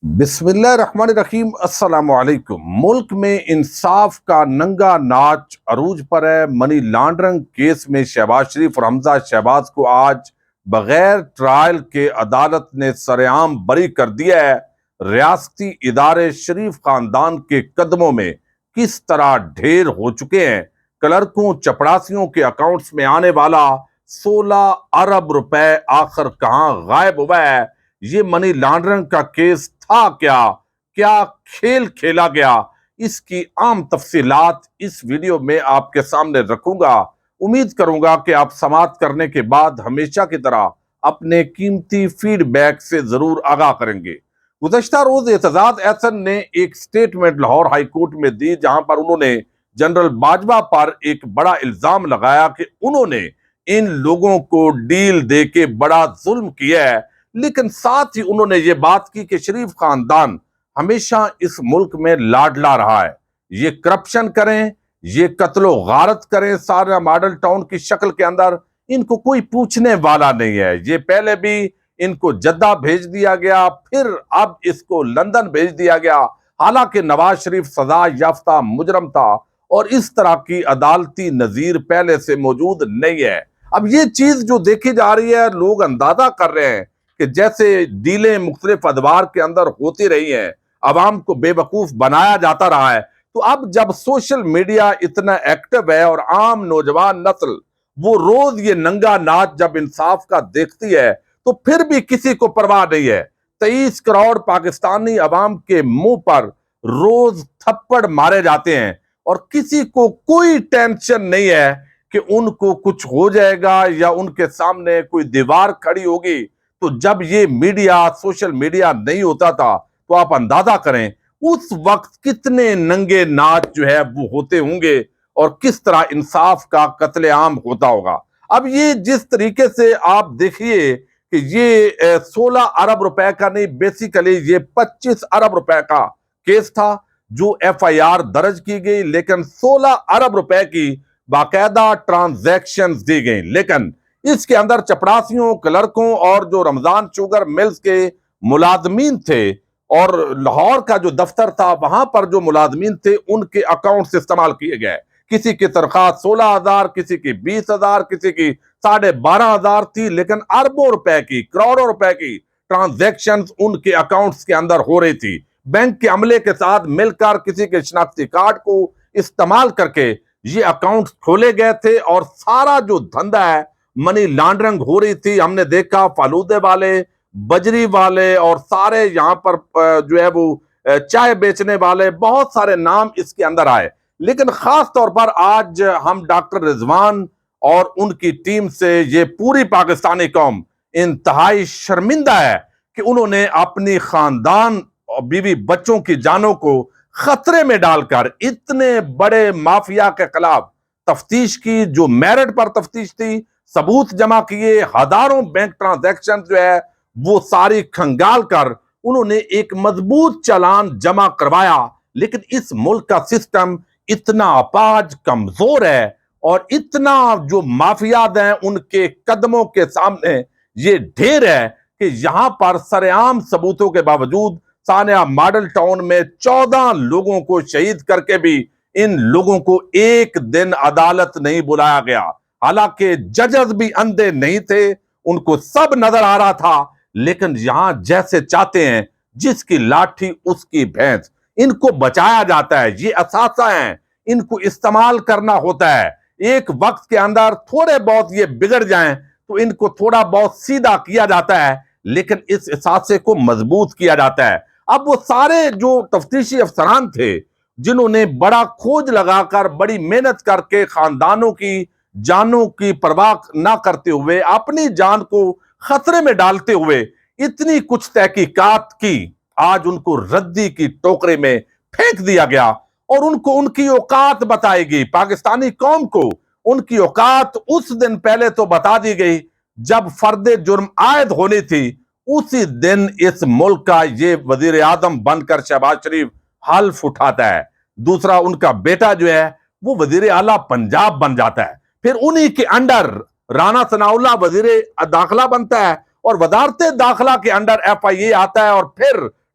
بسم اللہ الرحمن الرحیم۔ السلام علیکم۔ ملک میں انصاف کا ننگا ناچ عروج پر ہے۔ منی لانڈرنگ کیس میں شہباز شریف اور حمزہ شہباز کو آج بغیر ٹرائل کے عدالت نے سرعام بری کر دیا ہے۔ ریاستی ادارے شریف خاندان کے قدموں میں کس طرح ڈھیر ہو چکے ہیں۔ کلرکوں چپڑاسیوں کے اکاؤنٹس میں آنے والا 16 ارب روپے آخر کہاں غائب ہوا ہے؟ یہ منی لانڈرنگ کا کیس تھا کیا کھیل کھیلا گیا؟ اس کی عام تفصیلات اس ویڈیو میں آپ کے سامنے رکھوں گا۔ امید کروں گا کہ آپ سماعت کرنے کے بعد ہمیشہ کی طرح اپنے قیمتی فیڈ بیک سے ضرور آگاہ کریں گے۔ گزشتہ روز اعتزاز احسن نے ایک سٹیٹمنٹ لاہور ہائی کورٹ میں دی، جہاں پر انہوں نے جنرل باجوہ پر ایک بڑا الزام لگایا کہ انہوں نے ان لوگوں کو ڈیل دے کے بڑا ظلم کیا ہے، لیکن ساتھ ہی انہوں نے یہ بات کی کہ شریف خاندان ہمیشہ اس ملک میں لاڈلا رہا ہے۔ یہ کرپشن کریں، یہ قتل و غارت کریں سارا ماڈل ٹاؤن کی شکل کے اندر، ان کو کوئی پوچھنے والا نہیں ہے۔ یہ پہلے بھی ان کو جدہ بھیج دیا گیا، پھر اب اس کو لندن بھیج دیا گیا، حالانکہ نواز شریف سزا یافتہ مجرم تھا اور اس طرح کی عدالتی نظیر پہلے سے موجود نہیں ہے۔ اب یہ چیز جو دیکھی جا رہی ہے، لوگ اندازہ کر رہے ہیں کہ جیسے ڈیلیں مختلف ادوار کے اندر ہوتی رہی ہیں، عوام کو بے وقوف بنایا جاتا رہا ہے، تو اب جب سوشل میڈیا اتنا ایکٹیو ہے اور عام نوجوان نسل وہ روز یہ ننگا ناچ جب انصاف کا دیکھتی ہے تو پھر بھی کسی کو پرواہ نہیں ہے۔ 23 کروڑ پاکستانی عوام کے منہ پر روز تھپڑ مارے جاتے ہیں اور کسی کو کوئی ٹینشن نہیں ہے کہ ان کو کچھ ہو جائے گا یا ان کے سامنے کوئی دیوار کھڑی ہوگی۔ تو جب یہ میڈیا سوشل میڈیا نہیں ہوتا تھا تو آپ اندازہ کریں اس وقت کتنے ننگے ناچ جو ہے وہ ہوتے ہوں گے اور کس طرح انصاف کا قتل عام ہوتا ہوگا۔ اب یہ جس طریقے سے آپ دیکھیے کہ یہ 16 ارب روپے کا نہیں، بیسیکلی یہ 25 ارب روپے کا کیس تھا جو ایف آئی آر درج کی گئی، لیکن 16 ارب روپے کی باقاعدہ ٹرانزیکشنز دی گئیں۔ لیکن اس کے اندر چپڑاسیوں، کلرکوں اور جو رمضان شوگر ملز کے ملازمین تھے اور لاہور کا جو دفتر تھا وہاں پر جو ملازمین تھے ان کے اکاؤنٹس استعمال کیے گئے۔ کسی کی تنخواہ 16,000، کسی کی 20,000، کسی کی 12,500 تھی، لیکن اربوں روپے کی، کروڑوں روپے کی ٹرانزیکشنز ان کے اکاؤنٹس کے اندر ہو رہی تھی۔ بینک کے عملے کے ساتھ مل کر کسی کے شناختی کارڈ کو استعمال کر کے یہ اکاؤنٹس کھولے گئے تھے اور سارا جو دھندا ہے منی لانڈرنگ ہو رہی تھی۔ ہم نے دیکھا فالودے والے، بجری والے اور سارے یہاں پر جو ہے وہ چائے بیچنے والے، بہت سارے نام اس کے اندر آئے۔ لیکن خاص طور پر آج ہم ڈاکٹر رضوان اور ان کی ٹیم سے یہ پوری پاکستانی قوم انتہائی شرمندہ ہے کہ انہوں نے اپنی خاندان اور بیوی بچوں کی جانوں کو خطرے میں ڈال کر اتنے بڑے مافیا کے خلاف تفتیش کی، جو میرٹ پر تفتیش تھی، ثبوت جمع کیے، ہزاروں بینک ٹرانزیکشن جو ہے وہ ساری کھنگال کر انہوں نے ایک مضبوط چالان جمع کروایا۔ لیکن اس ملک کا سسٹم اتنا اپاج کمزور ہے اور اتنا جو مافیات ہیں ان کے قدموں کے سامنے یہ ڈھیر ہے کہ یہاں پر سرعام ثبوتوں کے باوجود سانحہ ماڈل ٹاؤن میں 14 لوگوں کو شہید کر کے بھی ان لوگوں کو ایک دن عدالت نہیں بلایا گیا۔ حالانکہ ججز بھی اندھے نہیں تھے، ان کو سب نظر آ رہا تھا، لیکن یہاں جیسے چاہتے ہیں جس کی لاٹھی اس کی بھینس، ان کو بچایا جاتا ہے۔ یہ اثاثہ ہیں، ان کو استعمال کرنا ہوتا ہے۔ ایک وقت کے اندر تھوڑے بہت یہ بگڑ جائیں تو ان کو تھوڑا بہت سیدھا کیا جاتا ہے، لیکن اس اثاثے کو مضبوط کیا جاتا ہے۔ اب وہ سارے جو تفتیشی افسران تھے جنہوں نے بڑا کھوج لگا کر، بڑی محنت کر کے خاندانوں کی جانوں کی پرواہ نہ کرتے ہوئے، اپنی جان کو خطرے میں ڈالتے ہوئے اتنی کچھ تحقیقات کی، آج ان کو ردی کی ٹوکرے میں پھینک دیا گیا اور ان کو ان کی اوقات بتائی گئی۔ پاکستانی قوم کو ان کی اوقات اس دن پہلے تو بتا دی گئی جب فرد جرم عائد ہونی تھی، اسی دن اس ملک کا یہ وزیر اعظم بن کر شہباز شریف حلف اٹھاتا ہے۔ دوسرا ان کا بیٹا جو ہے وہ وزیر اعلیٰ پنجاب بن جاتا ہے، پھر انہی کے انڈر رانا ثناء اللہ وزیر داخلہ بنتا ہے اور وزارت داخلہ کے انڈر ایف آئی اے آتا ہے اور پھر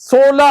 16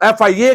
FIA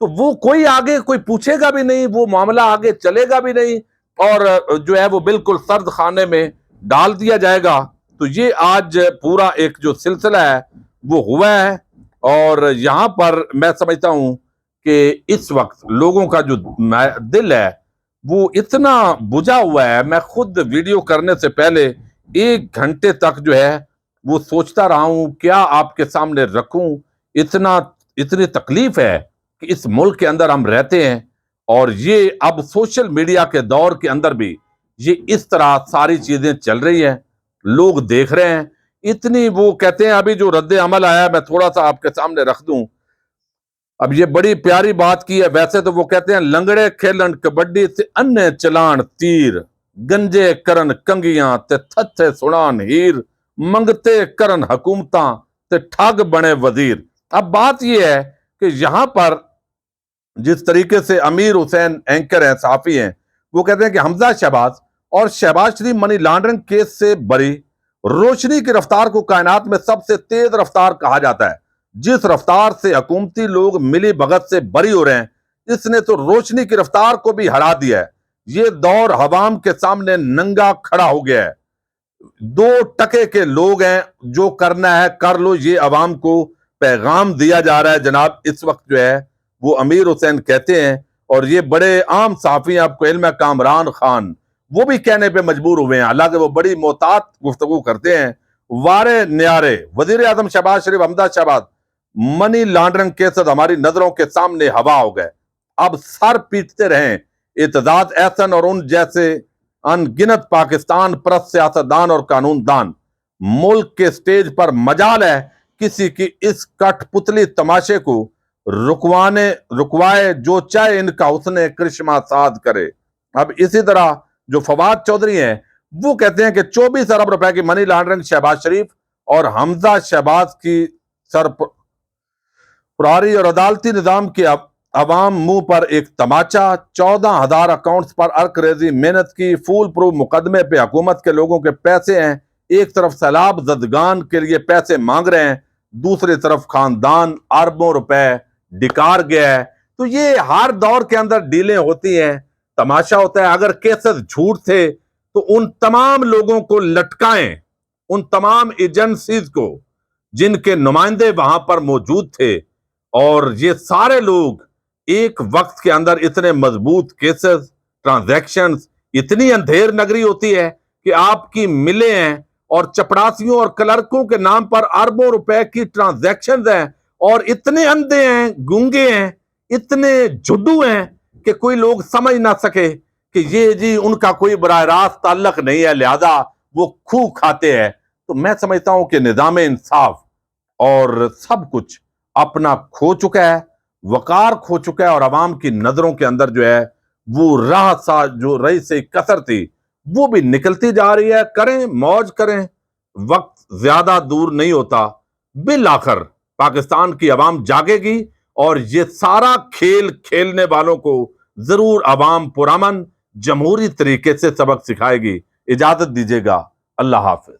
تو وہ کوئی آگے کوئی پوچھے گا بھی نہیں, وہ معاملہ آگے چلے گا بھی نہیں, اور جو ہے وہ بالکل سرد خانے میں ڈال دیا جائے گا. تو یہ آج پورا ایک جو سلسلہ ہے وہ ہوا ہے, اور یہاں پر میں سمجھتا ہوں کہ اس وقت لوگوں کا جو دل ہے وہ اتنا بجھا ہوا ہے. میں خود ویڈیو کرنے سے پہلے 1 گھنٹے تک جو ہے وہ سوچتا رہا ہوں کیا آپ کے سامنے رکھوں. اتنی تکلیف ہے کہ اس ملک کے اندر ہم رہتے ہیں, اور یہ اب سوشل میڈیا کے دور کے اندر بھی یہ اس طرح ساری چیزیں چل رہی ہیں, لوگ دیکھ رہے ہیں. اتنی وہ کہتے ہیں, ابھی جو رد عمل آیا میں تھوڑا سا آپ کے سامنے رکھ دوں. اب یہ بڑی پیاری بات کی ہے. ویسے تو وہ کہتے ہیں لنگڑے کھیلن کبڈی تے انے چلان تیر, گنجے کرن کنگیاں تے تھتھے سنان ہیر, منگتے کرن حکومتاں تے ٹھگ بنے وزیر. اب بات یہ ہے کہ یہاں پر جس طریقے سے امیر حسین اینکر ہیں, صحافی ہیں, وہ کہتے ہیں کہ حمزہ شہباز اور شہباز شریف منی لانڈرنگ کیس سے بری. روشنی کی رفتار کو کائنات میں سب سے تیز رفتار کہا جاتا ہے. جس رفتار سے حکومتی لوگ ملی بھگت سے بری ہو رہے ہیں, اس نے تو روشنی کی رفتار کو بھی ہرا دیا ہے. یہ دور عوام کے سامنے ننگا کھڑا ہو گیا ہے. 2 ٹکے کے لوگ ہیں, جو کرنا ہے کر لو, یہ عوام کو پیغام دیا جا رہا ہے. جناب اس وقت جو ہے وہ امیر حسین کہتے ہیں, اور یہ بڑے عام صحافی ہیں, آپ کو علم ہے کامران خان, وہ بھی کہنے پہ مجبور ہوئے ہیں, حالانکہ وہ بڑی محتاط گفتگو کرتے ہیں. وارے نیارے وزیر اعظم شہباز شریف, حمزہ شہباز منی لانڈرنگ کیسز ہماری نظروں کے سامنے ہوا ہو گئے. اب سر پیٹتے رہیں اعتزاز احسن اور ان جیسے ان گنت پاکستان پرست سیاستدان اور قانون دان. ملک کے سٹیج پر مجال ہے کسی کی اس کٹ پتلی تماشے کو رکوائے, جو چاہے ان کا حسن کرشمہ ساز کرے. اب اسی طرح جو فواد چودھری ہیں وہ کہتے ہیں کہ 24 ارب روپے کی منی لانڈرنگ شہباز شریف اور حمزہ شہباز کی سرپراری اور عدالتی نظام کے عوام منہ پر ایک تماچا. 14,000 اکاؤنٹس پر ارک ریزی محنت کی, فول پروف مقدمے پہ حکومت کے لوگوں کے پیسے ہیں. ایک طرف سیلاب زدگان کے لیے پیسے مانگ رہے ہیں, دوسری طرف خاندان اربوں روپے ڈکار گیا ہے. تو یہ ہر دور کے اندر ڈیلیں ہوتی ہیں, تماشا ہوتا ہے. اگر کیسز جھوٹ تھے تو ان تمام لوگوں کو لٹکائیں, ان تمام ایجنسیز کو جن کے نمائندے وہاں پر موجود تھے, اور یہ سارے لوگ ایک وقت کے اندر اتنے مضبوط کیسز, ٹرانزیکشنز, اتنی اندھیر نگری ہوتی ہے کہ آپ کی ملیں ہیں اور چپڑاسیوں اور کلرکوں کے نام پر اربوں روپے کی ٹرانزیکشنز ہیں, اور اتنے اندھے ہیں, گونگے ہیں, اتنے جھڈو ہیں کہ کوئی لوگ سمجھ نہ سکے کہ یہ جی ان کا کوئی براہ راست تعلق نہیں ہے, لہذا وہ کھو کھاتے ہیں. تو میں سمجھتا ہوں کہ نظام انصاف اور سب کچھ اپنا کھو چکا ہے, وقار کھو چکا ہے, اور عوام کی نظروں کے اندر جو ہے وہ راہ سا جو رہی سے کثر تھی وہ بھی نکلتی جا رہی ہے. کریں موج کریں, وقت زیادہ دور نہیں ہوتا, بالآخر پاکستان کی عوام جاگے گی, اور یہ سارا کھیل کھیلنے والوں کو ضرور عوام پرامن جمہوری طریقے سے سبق سکھائے گی. اجازت دیجیے گا, اللہ حافظ.